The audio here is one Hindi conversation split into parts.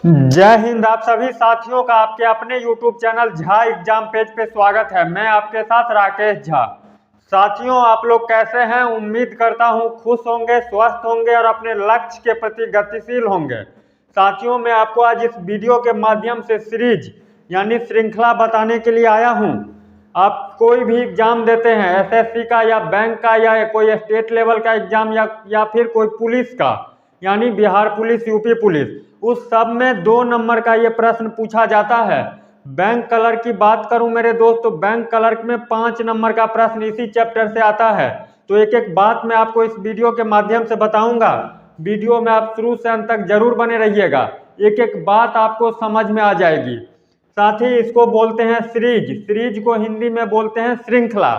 जय हिंद। आप सभी साथियों का आपके अपने YouTube channel Jha exam page पे स्वागत है। मैं आपके साथ राकेश झा। साथियों, आप लोग कैसे हैं? उम्मीद करता हूं खुश होंगे, स्वस्थ होंगे और अपने लक्ष्य के प्रति गतिशील होंगे। साथियों, मैं आपको आज इस वीडियो के माध्यम से सीरीज यानी श्रृंखला बताने के लिए आया हूँ। आप कोई भी एग्जाम देते हैं, SSC का या बैंक का या कोई स्टेट लेवल का एग्जाम या फिर कोई पुलिस का यानी बिहार पुलिस, यूपी पुलिस, उस सब में 2 नंबर का ये प्रश्न पूछा जाता है। बैंक क्लर्क की बात करूं मेरे दोस्त, तो बैंक क्लर्क में 5 नंबर का प्रश्न इसी चैप्टर से आता है। तो एक एक बात मैं आपको इस वीडियो के माध्यम से बताऊंगा। वीडियो में आप शुरू से अंत तक जरूर बने रहिएगा, एक एक बात आपको समझ में आ जाएगी। साथ ही इसको बोलते हैं सीरीज। सीरीज को हिंदी में बोलते हैं श्रृंखला।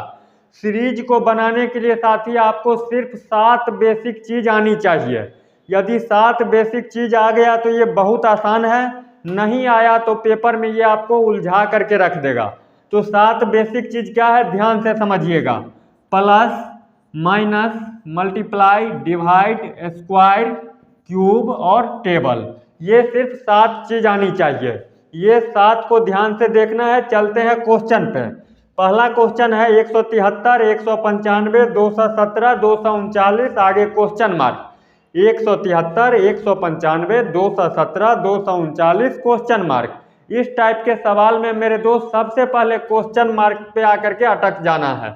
सीरीज को बनाने के लिए साथी आपको सिर्फ 7 बेसिक चीज आनी चाहिए। यदि 7 बेसिक चीज आ गया तो ये बहुत आसान है, नहीं आया तो पेपर में ये आपको उलझा करके रख देगा। तो 7 बेसिक चीज क्या है, ध्यान से समझिएगा। Plus, minus, multiply, divide, square, cube और टेबल। ये सिर्फ 7 चीज आनी चाहिए। ये 7 को ध्यान से देखना है। चलते हैं क्वेश्चन पे। पहला क्वेश्चन है 173, 195, 217, 239, आगे क्वेश्चन मार्क। 173, 195, 217, 239 question mark. इस टाइप के सवाल में मेरे दोस्त सबसे पहले क्वेश्चन मार्क पे आकर के अटक जाना है,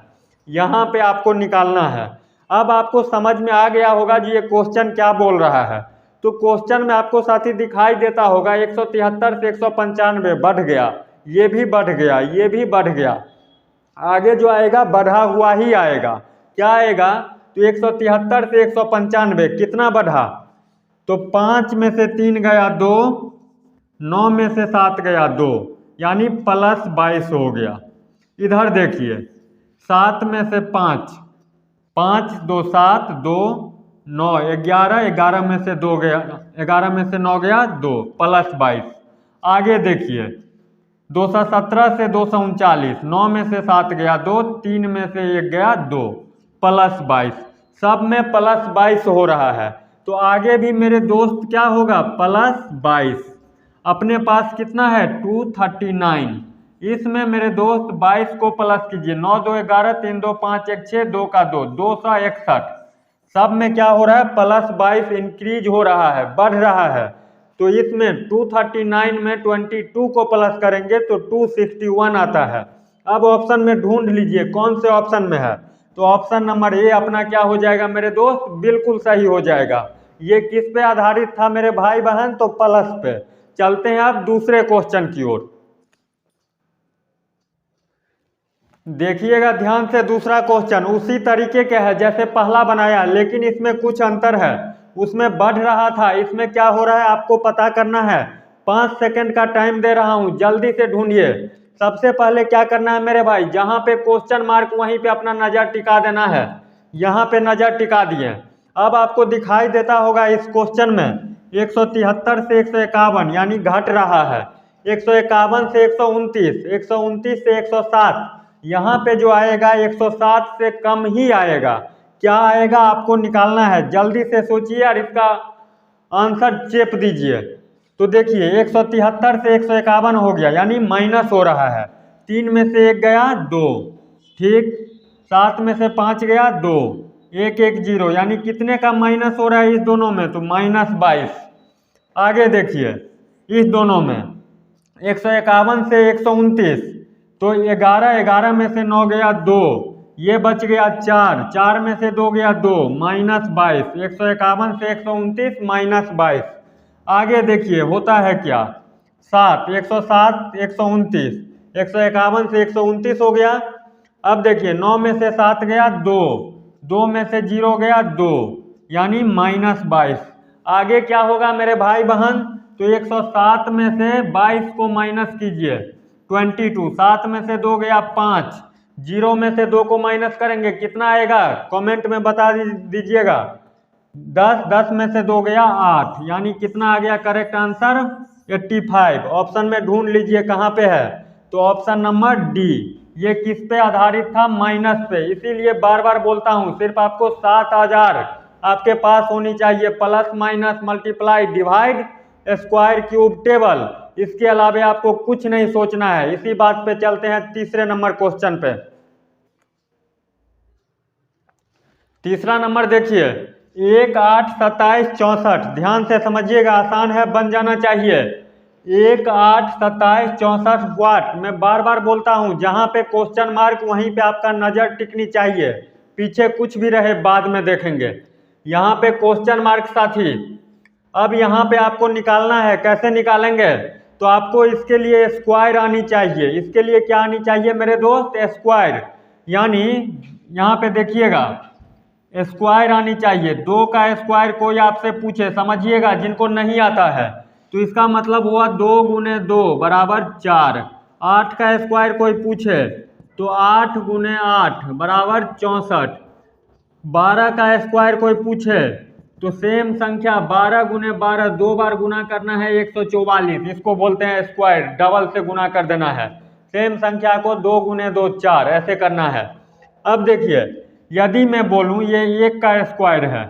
यहाँ पे आपको निकालना है। अब आपको समझ में आ गया होगा जी ये क्वेश्चन क्या बोल रहा है। तो क्वेश्चन में आपको साथी दिखाई देता होगा 173 से 195 बढ़ गया, ये भी बढ़ गया, ये भी बढ़ गया। आगे जो आएगा बढ़ा हुआ ही आएगा। क्या आएगा? तो 173 से 195 कितना बढ़ा? तो 5 में से 3 गया 2, 9 में से 7 गया 2, यानी प्लस 22 हो गया। इधर देखिए, 7 में से 5, 5 2 7, 2 9, 11, 11 में से 2 गया, 11 में से 9 गया 2, प्लस 22। आगे देखिए, 217 से 239, 9 में से 7 गया 2, 3 में से 1 गया 2, प्लस 22। सब में प्लस 22 हो रहा है। तो आगे भी मेरे दोस्त क्या होगा? प्लस 22। अपने पास कितना है? 239। इसमें मेरे दोस्त 22 को प्लस कीजिए। 9 2 11, 3 2 5 1 6, 2 का 2, 261। सब में क्या हो रहा है? प्लस 22 इंक्रीज हो रहा है, बढ़ रहा है। तो इसमें 239 में 22 को प्लस करेंगे तो 261 आता है। अब ऑप्शन में ढूंढ लीजिए कौन से ऑप्शन में है। तो ऑप्शन नंबर ए अपना क्या हो जाएगा मेरे दोस्त? बिल्कुल सही हो जाएगा। ये किस पे आधारित था मेरे भाई बहन? तो प्लस पे। चलते हैं अब दूसरे क्वेश्चन की ओर। देखिएगा ध्यान से, दूसरा क्वेश्चन उसी तरीके के है जैसे पहला बनाया, लेकिन इसमें कुछ अंतर है। उसमें बढ़ रहा था, इसमें क्या हो रहा है आपको पता करना है। 5 सेकंड का टाइम दे रहा हूं, जल्दी से ढूंढिए। सबसे पहले क्या करना है मेरे भाई, जहां पे क्वेश्चन मार्क वहीं पे अपना नजर टिका देना है। यहाँ पे नजर टिका दिए। अब आपको दिखाई देता होगा इस क्वेश्चन में 173 से 151 यानी घट रहा है। 151 से 129, 129 से 107, यहाँ पे जो आएगा 107 से कम ही आएगा। क्या आएगा आपको निकालना है, जल्दी से सोचिए और इसका आंसर चेप दीजिए। तो देखिए 173 से 151 हो गया, यानी माइनस हो रहा है। 3 में से 1 गया 2, ठीक। 7 में से 5 गया 2, 1 1 0, यानी कितने का माइनस हो रहा है इस दोनों में? तो माइनस 22। आगे देखिए इस दोनों में 151 से 129, तो 11, 11 में से 9 गया 2, ये बच गया 4, 4 में से 2 गया 2, माइनस 22। 151 से 129 माइनस 22। आगे देखिए होता है क्या? 7, 107, 129, 151 से 129 हो गया। अब देखिए 9 में से 7 गया 2, 2 में से 0 गया 2, यानी माइनस 22। आगे क्या होगा मेरे भाई बहन? तो 107 में से 22 को माइनस कीजिए, 22। 7 में से 2 गया 5, 0 में से 2 को माइनस करेंगे, कितना आएगा कमेंट में बता दीजिएगा। 10, 10 में से 2 गया 8, यानी कितना आ गया करेक्ट आंसर? 85। ऑप्शन में ढूंढ लीजिए कहाँ पे है। तो ऑप्शन नंबर डी। ये किस पे आधारित था? माइनस पे। इसीलिए बार बार बोलता हूँ, सिर्फ आपको 7000 आपके पास होनी चाहिए। Plus, minus, multiply, divide, square cube table. इसके अलावा आपको कुछ नहीं सोचना है। इसी बात पे चलते हैं तीसरे नंबर क्वेश्चन पे। तीसरा नंबर देखिए, 1, 8, 27, 64। ध्यान से समझिएगा, आसान है, बन जाना चाहिए। 1, 8, 27, 64 वाट। मैं बार बार बोलता हूं, जहां पे क्वेश्चन मार्क वहीं पे आपका नजर टिकनी चाहिए। पीछे कुछ भी रहे बाद में देखेंगे। यहाँ पे क्वेश्चन मार्क साथी। अब यहाँ पे आपको निकालना है। कैसे निकालेंगे? तो आपको इसके लिए स्क्वायर आनी चाहिए। इसके लिए क्या आनी चाहिए मेरे दोस्त? स्क्वायर। यानी यहाँ पे देखिएगा, स्क्वायर आनी चाहिए। 2 का स्क्वायर कोई आपसे पूछे, समझिएगा जिनको नहीं आता है, तो इसका मतलब हुआ 2 गुने 2 बराबर 4। 8 का स्क्वायर कोई पूछे तो 8 गुने 8 बराबर 64। 12 का स्क्वायर कोई पूछे तो सेम संख्या 12 गुने 12, 2 बार गुना करना है 144। इसको बोलते हैं स्क्वायर, डबल से गुना कर देना है। सेम संख्या को 2 गुने 2 4 ऐसे करना है। अब देखिए, यदि मैं बोलूं ये 1 का स्क्वायर है,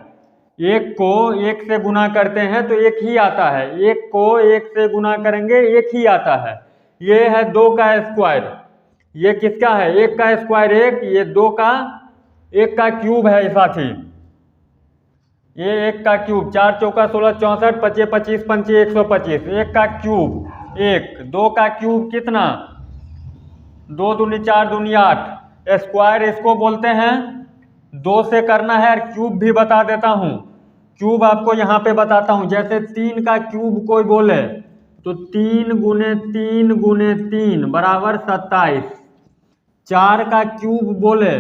1 को 1 से गुना करते हैं तो 1 ही आता है। 1 को 1 से गुना करेंगे 1 ही आता है। ये है 2 का स्क्वायर। ये किसका है? 1 का स्क्वायर 1, ये 2 का 1 का क्यूब है साथी। ये 1 का क्यूब, 4 चौका 16, 64, 25 25 पंचे 125। 1 का क्यूब 1, 2 का क्यूब कितना? 2 दूनी 4 दूनी 8। स्क्वायर इसको बोलते हैं। 2 से करना है, और क्यूब भी बता देता हूँ। क्यूब आपको यहाँ पे बताता हूँ। जैसे 3 का क्यूब कोई बोले तो 3 गुने 3 गुने 3 बराबर 27। 4 का क्यूब बोले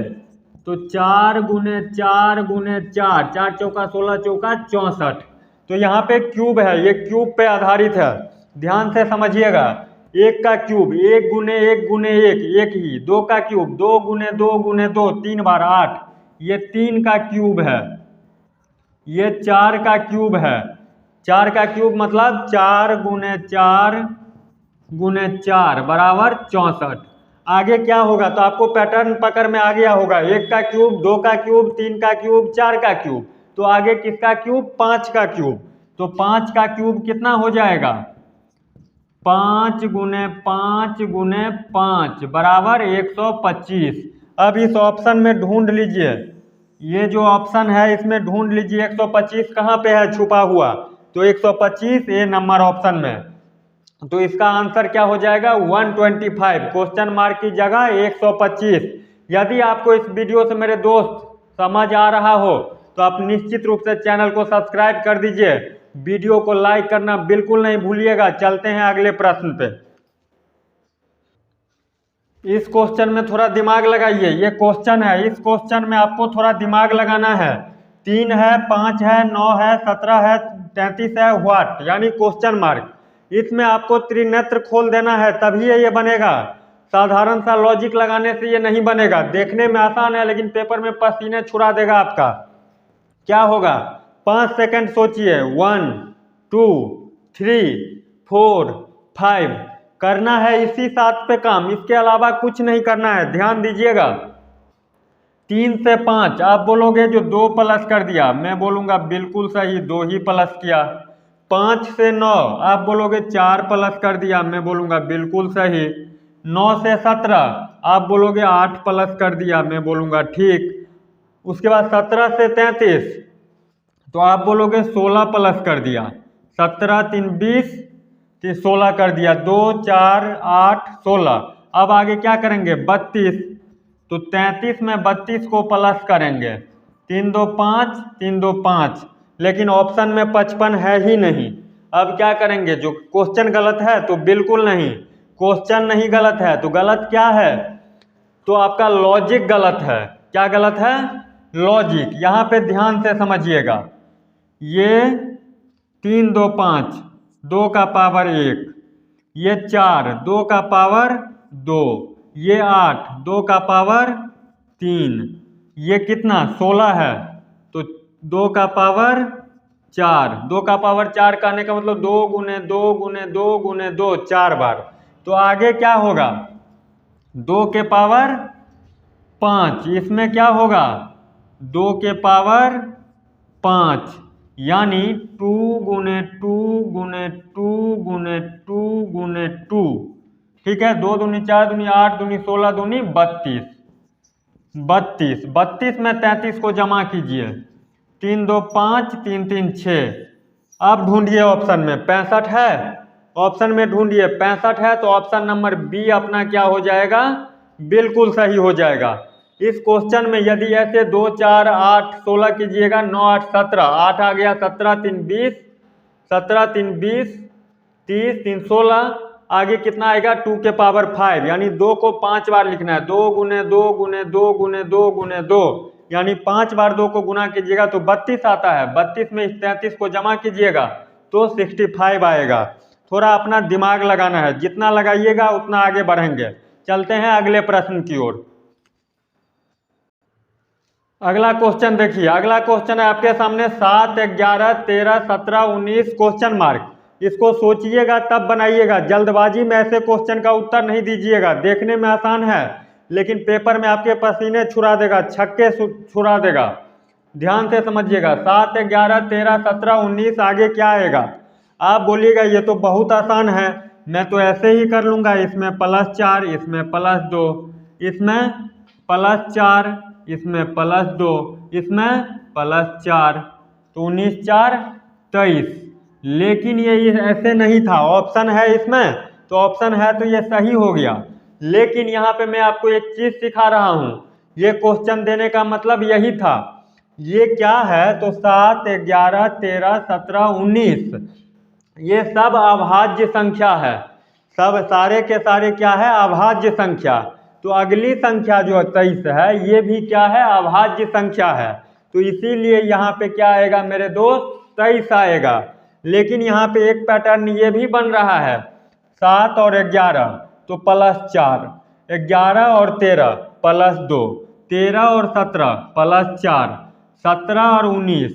तो 4 गुने 4 गुने 4, 4 चौका 16 चौका 64। तो यहाँ पे क्यूब है, ये क्यूब पे आधारित है। ध्यान से समझिएगा। 1 का क्यूब 1 गुने 1 गुने 1, 1 ही। 2 का क्यूब 2 गुने 2 गुने 2, 3 बार 8, ये 3 का क्यूब है। ये 4 का क्यूब है। 4 का क्यूब मतलब 4 गुने 4 गुने 4 बराबर 64। आगे क्या होगा? तो आपको पैटर्न पकड़ में आ गया होगा। 1 का क्यूब, 2 का क्यूब, 3 का क्यूब, 4 का क्यूब। तो आगे किसका क्यूब? 5 का क्यूब। तो 5 का क्यूब कितना हो जाएगा? 5 गुने 5 गुने 5 बराबर 125। अब इस ऑप्शन में ढूंढ लीजिए, ये जो ऑप्शन है इसमें ढूंढ लीजिए 125 कहाँ पे है छुपा हुआ। तो 125 ए नंबर ऑप्शन में। तो इसका आंसर क्या हो जाएगा? 125। क्वेश्चन मार्क की जगह 125। यदि आपको इस वीडियो से मेरे दोस्त समझ आ रहा हो तो आप निश्चित रूप से चैनल को सब्सक्राइब कर दीजिए। वीडियो को लाइक करना बिल्कुल नहीं भूलिएगा। चलते हैं अगले प्रश्न पे। इस क्वेश्चन में थोड़ा दिमाग लगाइए। ये क्वेश्चन है, इस क्वेश्चन में आपको थोड़ा दिमाग लगाना है। 3 है, 5 है, 9 है, 17 है, 33 है, व्हाट, यानी क्वेश्चन मार्क। इसमें आपको त्रिनेत्र खोल देना है, तभी ये बनेगा। साधारण सा लॉजिक लगाने से ये नहीं बनेगा। देखने में आसान है लेकिन पेपर में पसीने छुड़ा देगा आपका। क्या होगा? 5 सेकंड सोचिए। 1 2 3 4 5। करना है इसी 7 पे काम, इसके अलावा कुछ नहीं करना है। ध्यान दीजिएगा। 3 से 5 आप बोलोगे जो 2 प्लस कर दिया, मैं बोलूँगा बिल्कुल सही, 2 ही प्लस किया। 5 से 9 आप बोलोगे 4 प्लस कर दिया, मैं बोलूँगा बिल्कुल सही। 9 से 17 आप बोलोगे 8 प्लस कर दिया, मैं बोलूँगा ठीक। उसके बाद 17 से 33 तो आप बोलोगे 16 प्लस कर दिया। 17 3 20, 16 कर दिया। 2 4 8 16। अब आगे क्या करेंगे? 32। तो 33 में 32 को प्लस करेंगे। 3 2 5, 3 2 5। लेकिन ऑप्शन में 55 है ही नहीं। अब क्या करेंगे? जो क्वेश्चन गलत है तो बिल्कुल नहीं, क्वेश्चन नहीं गलत है तो गलत क्या है? तो आपका लॉजिक गलत है। क्या गलत है? लॉजिक। यहाँ पे ध्यान से समझिएगा। ये 3 2 5, 2 का पावर 1, ये 4, 2 का पावर 2, ये 8, 2 का पावर 3, ये कितना? 16 है। तो 2 का पावर 4, 2 का पावर 4 करने का मतलब 2 गुने 2 गुने 2 गुने 2 4 बार। तो आगे क्या होगा? 2 के पावर 5। इसमें क्या होगा? 2 के पावर 5। यानी 2 गुने 2 गुने 2 गुने 2 गुने 2, ठीक है। 2 दूनी 4 दूनी 8 दूनी 16 दूनी 32, 32 में 33 को जमा कीजिए, 3 2 5 3 3 6। अब ढूंढिए ऑप्शन में 65 है, ऑप्शन में ढूंढिए 65 है, तो ऑप्शन नंबर बी अपना क्या हो जाएगा, बिल्कुल सही हो जाएगा। इस क्वेश्चन में यदि ऐसे 2 4 8 16 कीजिएगा, 9 8 17, 8 आ गया, 17 3 20, 17 3 20, 30 3 16, आगे कितना आएगा 2 के पावर 5, यानी 2 को 5 बार लिखना है, 2 गुने 2 गुने 2 गुने 2 गुने 2, यानी 5 बार 2 को गुना कीजिएगा तो 32 आता है। 32 में 33 को जमा कीजिएगा तो 65 आएगा। थोड़ा अपना दिमाग लगाना है, जितना लगाइएगा उतना आगे बढ़ेंगे। चलते हैं अगले प्रश्न की ओर। अगला क्वेश्चन देखिए, अगला क्वेश्चन है आपके सामने 7 11 13 17 19 क्वेश्चन मार्क। इसको सोचिएगा तब बनाइएगा, जल्दबाजी में ऐसे क्वेश्चन का उत्तर नहीं दीजिएगा। देखने में आसान है लेकिन पेपर में आपके पसीने छुड़ा देगा, छक्के छुड़ा देगा। ध्यान से समझिएगा, 7 11 13 17 19 आगे क्या आएगा। आप बोलिएगा ये तो बहुत आसान है, मैं तो ऐसे ही कर लूँगा, इसमें +4, इसमें +2, इसमें +4, इसमें +2, इसमें +4, तो 19 4 23। लेकिन ये ऐसे नहीं था, ऑप्शन है इसमें, तो ऑप्शन है तो ये सही हो गया। लेकिन यहाँ पे मैं आपको एक चीज़ सिखा रहा हूँ, ये क्वेश्चन देने का मतलब यही था। ये क्या है, तो 7 11 13 17 19 ये सब अभाज्य संख्या है, सब सारे के सारे क्या है, अभाज्य संख्या। तो अगली संख्या जो 23 है ये भी क्या है, अभाज्य संख्या है। तो इसीलिए यहाँ पे क्या आएगा मेरे दोस्त, 23 आएगा। लेकिन यहाँ पे एक पैटर्न ये भी बन रहा है, 7 और 11 तो +4, 11 और 13 +2, 13 और 17 +4, 17 और 19,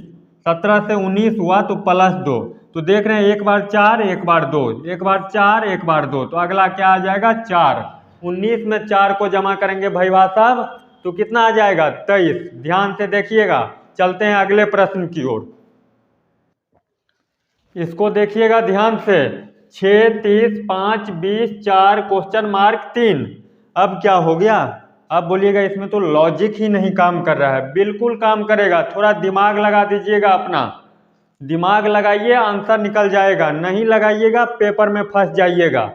17 से 19 हुआ तो +2। तो देख रहे हैं, एक बार 4 एक बार 2, एक बार 4 एक बार 2, तो अगला क्या आ जाएगा 4। 19 में 4 को जमा करेंगे भाई साहब तो कितना आ जाएगा 23। ध्यान से देखिएगा। चलते हैं अगले प्रश्न की ओर। इसको देखिएगा ध्यान से, 6 30 5 20 4 क्वेश्चन मार्क 3। अब क्या हो गया, अब बोलिएगा इसमें तो लॉजिक ही नहीं काम कर रहा है। बिल्कुल काम करेगा, थोड़ा दिमाग लगा दीजिएगा, अपना दिमाग लगाइए, आंसर निकल जाएगा। नहीं लगाइएगा पेपर में फंस जाइएगा।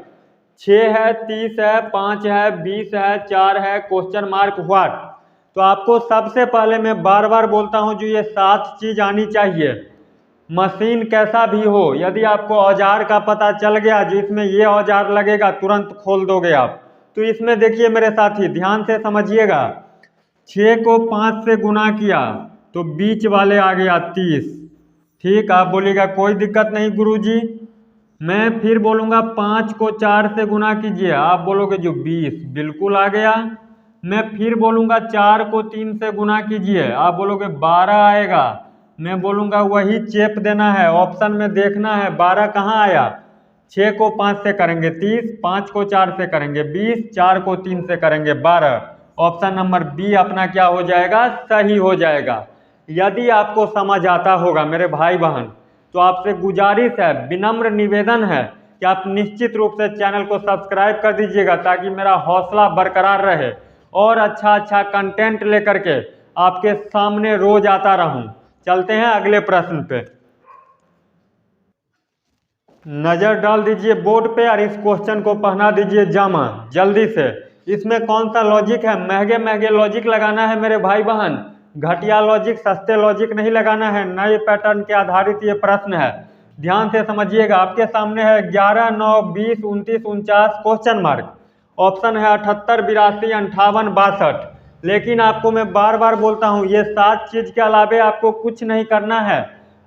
6 है, 30 है, 5 है, 20 है, 4 है, क्वेश्चन मार्क व्हाट। तो आपको सबसे पहले मैं बार बार बोलता हूं जो ये 7 चीज आनी चाहिए। मशीन कैसा भी हो, यदि आपको औजार का पता चल गया जो इसमें ये औजार लगेगा तुरंत खोल दोगे आप। तो इसमें देखिए मेरे साथी, ध्यान से समझिएगा, 6 को 5 से गुना किया तो बीच वाले आ गया 30। ठीक, आप बोलिएगा कोई दिक्कत नहीं गुरुजी। मैं फिर बोलूँगा 5 को 4 से गुना कीजिए, आप बोलोगे जो 20, बिल्कुल आ गया। मैं फिर बोलूँगा 4 को 3 से गुना कीजिए, आप बोलोगे 12 आएगा। मैं बोलूँगा वही चेप देना है, ऑप्शन में देखना है 12 कहाँ आया। 6 को 5 से करेंगे 30, 5 को 4 से करेंगे 20, 4 को 3 से करेंगे 12। ऑप्शन नंबर बी अपना क्या हो जाएगा, सही हो जाएगा। यदि आपको समझ आता होगा मेरे भाई बहन, तो आपसे गुजारिश है, विनम्र निवेदन है कि आप निश्चित रूप से चैनल को सब्सक्राइब कर दीजिएगा ताकि मेरा हौसला बरकरार रहे और अच्छा कंटेंट लेकर के आपके सामने रोज आता रहूं। चलते हैं अगले प्रश्न पे। नजर डाल दीजिए बोर्ड पे और इस क्वेश्चन को पहना दीजिए जामा जल्दी से। इसमें कौन सा लॉजिक है, महंगे महंगे लॉजिक लगाना है मेरे भाई बहन, घटिया लॉजिक सस्ते लॉजिक नहीं लगाना है। नए पैटर्न के आधारित ये प्रश्न है, ध्यान से समझिएगा। आपके सामने है 11 9 20 29 49 क्वेश्चन मार्क। ऑप्शन है 78 82 58 62। लेकिन आपको मैं बार बार बोलता हूँ ये 7 चीज के अलावे आपको कुछ नहीं करना है,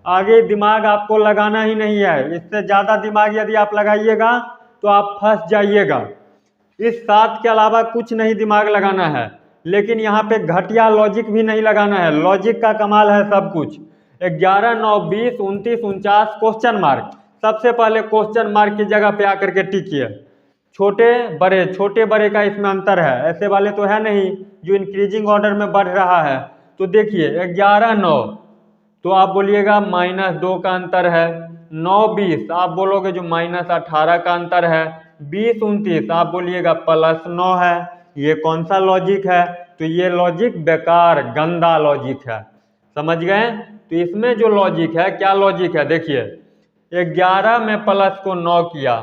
आगे दिमाग आपको लगाना ही नहीं है। इससे ज़्यादा दिमाग यदि आप लगाइएगा तो आप फंस जाइएगा। इस 7 के अलावा कुछ नहीं दिमाग लगाना है, लेकिन यहाँ पे घटिया लॉजिक भी नहीं लगाना है, लॉजिक का कमाल है सब कुछ। 11 9 20 29 49 क्वेश्चन मार्क। सबसे पहले क्वेश्चन मार्क की जगह पे आकर के टिकिए। छोटे बड़े का इसमें अंतर है, ऐसे वाले तो है नहीं जो इंक्रीजिंग ऑर्डर में बढ़ रहा है। तो देखिए 11 9 तो आप बोलिएगा -2 का अंतर है। 9 20 आप बोलोगे जो -18 का अंतर है। 20 29 आप बोलिएगा +9 है। ये कौन सा लॉजिक है? तो ये लॉजिक बेकार गंदा लॉजिक है, समझ गए? तो इसमें जो लॉजिक है, क्या लॉजिक है देखिए, 11 में प्लस को 9 किया,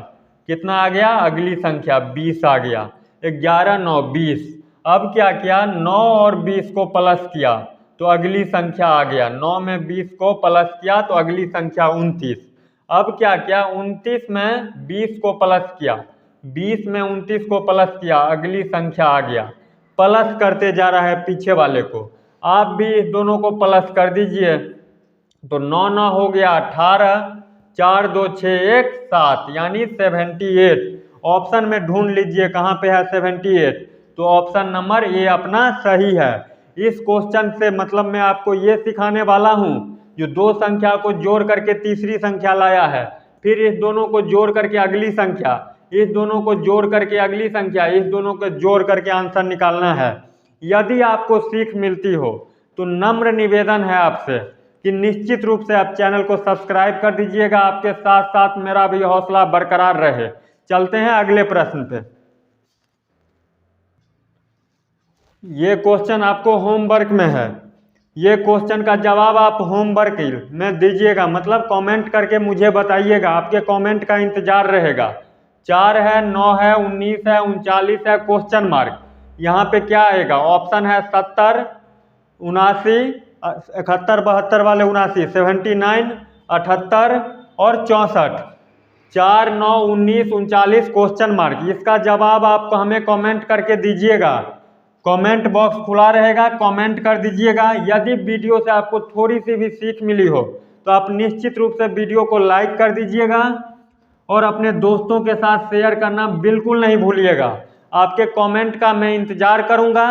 कितना आ गया? अगली संख्या 20 आ गया। 11 9 20। अब क्या किया? 9 और 20 को प्लस किया तो अगली संख्या आ गया। 9 में 20 को प्लस किया तो अगली संख्या 29। अब क्या किया? 29 में 20 को प्लस किया, 20 में 29 को प्लस किया, अगली संख्या आ गया। प्लस करते जा रहा है पीछे वाले को। आप भी इस दोनों को प्लस कर दीजिए तो 9 9 हो गया 18, 4 2 6 1 7 यानी 78। ऑप्शन में ढूंढ लीजिए कहाँ पे है 78। तो ऑप्शन नंबर ए अपना सही है। इस क्वेश्चन से मतलब मैं आपको ये सिखाने वाला हूँ, जो दो संख्या को जोड़ करके तीसरी संख्या लाया है, फिर इस दोनों को जोड़ करके अगली संख्या, इस दोनों को जोड़ करके अगली संख्या, इस दोनों को जोड़ करके आंसर निकालना है। यदि आपको सीख मिलती हो तो नम्र निवेदन है आपसे कि निश्चित रूप से आप चैनल को सब्सक्राइब कर दीजिएगा, आपके साथ साथ मेरा भी हौसला बरकरार रहे। चलते हैं अगले प्रश्न पे। ये क्वेश्चन आपको होमवर्क में है। ये क्वेश्चन का जवाब आप होमवर्क में दीजिएगा, मतलब कमेंट करके मुझे बताइएगा, आपके कमेंट का इंतजार रहेगा। 4 है, 9 है, 19 है, 39 है, क्वेश्चन मार्क। यहाँ पे क्या आएगा? ऑप्शन है 70 79 71 72 वाले 79 79 78 और 64। 4 9 19 39 क्वेश्चन मार्क। इसका जवाब आप हमें कमेंट करके दीजिएगा। कमेंट बॉक्स खुला रहेगा, कमेंट कर दीजिएगा। यदि वीडियो से आपको थोड़ी सी भी सीख मिली हो तो आप निश्चित रूप से वीडियो को लाइक कर दीजिएगा और अपने दोस्तों के साथ शेयर करना बिल्कुल नहीं भूलिएगा। आपके कमेंट का मैं इंतजार करूंगा।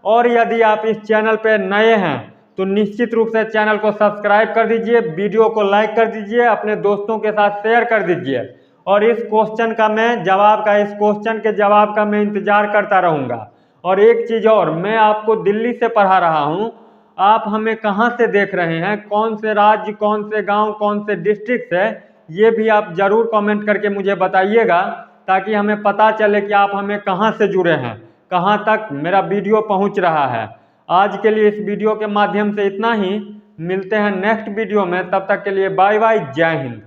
और यदि आप इस चैनल पर नए हैं तो निश्चित रूप से चैनल को सब्सक्राइब कर दीजिए, वीडियो को लाइक कर दीजिए, अपने दोस्तों के साथ शेयर कर दीजिए। और इस क्वेश्चन के जवाब का मैं इंतजार करता रहूँगा। और एक चीज़ और, मैं आपको दिल्ली से पढ़ा रहा हूँ, आप हमें कहाँ से देख रहे हैं, कौन से राज्य, कौन से गांव, कौन से डिस्ट्रिक्ट से, ये भी आप ज़रूर कमेंट करके मुझे बताइएगा, ताकि हमें पता चले कि आप हमें कहाँ से जुड़े हैं, कहाँ तक मेरा वीडियो पहुँच रहा है। आज के लिए इस वीडियो के माध्यम से इतना ही। मिलते हैं नेक्स्ट वीडियो में, तब तक के लिए बाय बाय, जय हिंद।